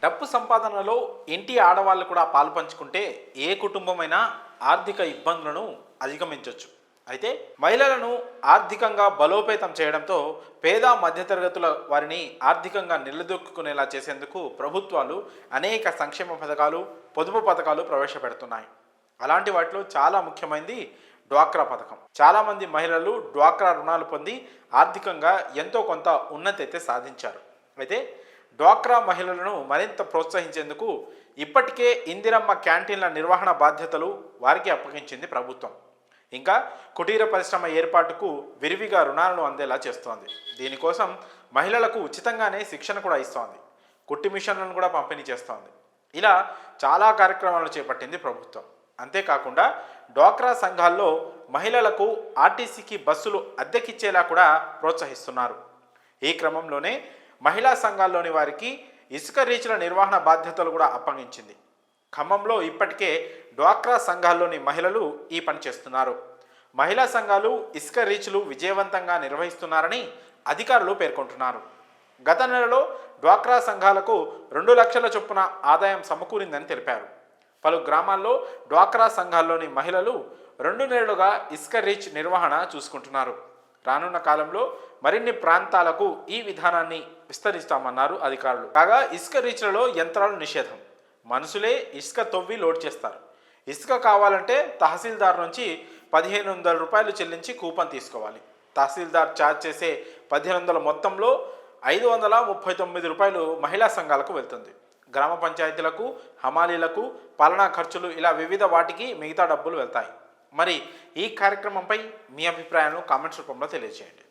డబ్బు సంపాదనలో ఇంటి ఆడవాళ్ళు కూడా పాల్పంచుకుంటే ఏ కుటుంబమైనా ఆర్థిక ఇబ్బందులను అధిగమించవచ్చు. అయితే మహిళలను ఆర్థికంగా బలోపేతం చేయడంతో పేద మధ్యతరగతుల వారిని ఆర్థికంగా నిలదొక్కునేలా చేసేందుకు ప్రభుత్వాలు అనేక సంక్షేమ పథకాలు, పొదుపు పథకాలు ప్రవేశపెడుతున్నాయి. అలాంటి వాటిలో చాలా ముఖ్యమైనది డ్వాక్రా పథకం. చాలామంది మహిళలు డ్వాక్రా రుణాలు పొంది ఆర్థికంగా ఎంతో కొంత ఉన్నతి అయితే సాధించారు. అయితే డ్వాక్రా మహిళలను మరింత ప్రోత్సహించేందుకు ఇప్పటికే ఇందిరమ్మ క్యాంటీన్ల నిర్వహణ బాధ్యతలు వారికి అప్పగించింది ప్రభుత్వం. ఇంకా కుటీర పరిశ్రమ ఏర్పాటుకు విరివిగా రుణాలను అందేలా చేస్తోంది. దీనికోసం మహిళలకు ఉచితంగానే శిక్షణ కూడా ఇస్తోంది. కుట్టి మిషన్లను కూడా పంపిణీ చేస్తోంది. ఇలా చాలా కార్యక్రమాలు చేపట్టింది ప్రభుత్వం. అంతేకాకుండా డ్వాక్రా సంఘాల్లో మహిళలకు ఆర్టీసీకి బస్సులు అద్దెకిచ్చేలా కూడా ప్రోత్సహిస్తున్నారు. ఈ క్రమంలోనే మహిళా సంఘాల్లోని వారికి ఇసుక రీచ్ల నిర్వహణ బాధ్యతలు కూడా అప్పగించింది. ఖమ్మంలో ఇప్పటికే డ్వాక్రా సంఘాల్లోని మహిళలు ఈ పని చేస్తున్నారు. మహిళా సంఘాలు ఇసుక రీచ్లు విజయవంతంగా నిర్వహిస్తున్నారని అధికారులు పేర్కొంటున్నారు. గత నెలలో డ్వాక్రా సంఘాలకు 2 లక్షల చొప్పున ఆదాయం సమకూరిందని తెలిపారు. పలు గ్రామాల్లో డ్వాక్రా సంఘాల్లోని మహిళలు 2 నెలలుగా ఇసుక రీచ్ నిర్వహణ చూసుకుంటున్నారు. రానున్న కాలంలో మరిన్ని ప్రాంతాలకు ఈ విధానాన్ని విస్తరిస్తామన్నారు అధికారులు. కాగా ఇసుక రీచ్లలో యంత్రాలు నిషేధం. మనుషులే ఇసుక తవ్వి లోడ్ చేస్తారు. ఇసుక కావాలంటే తహసీల్దార్ నుంచి 1500 రూపాయలు చెల్లించి కూపన్ తీసుకోవాలి. తహసీల్దార్ ఛార్జ్ చేసే 1500 మొత్తంలో 539 రూపాయలు మహిళా సంఘాలకు వెళ్తుంది. గ్రామ పంచాయతీలకు, హమాలీలకు, పాలనా ఖర్చులు ఇలా వివిధ వాటికి మిగతా డబ్బులు వెళ్తాయి. మరి ఈ కార్యక్రమంపై మీ అభిప్రాయాలను కామెంట్స్ రూపంలో తెలియజేయండి.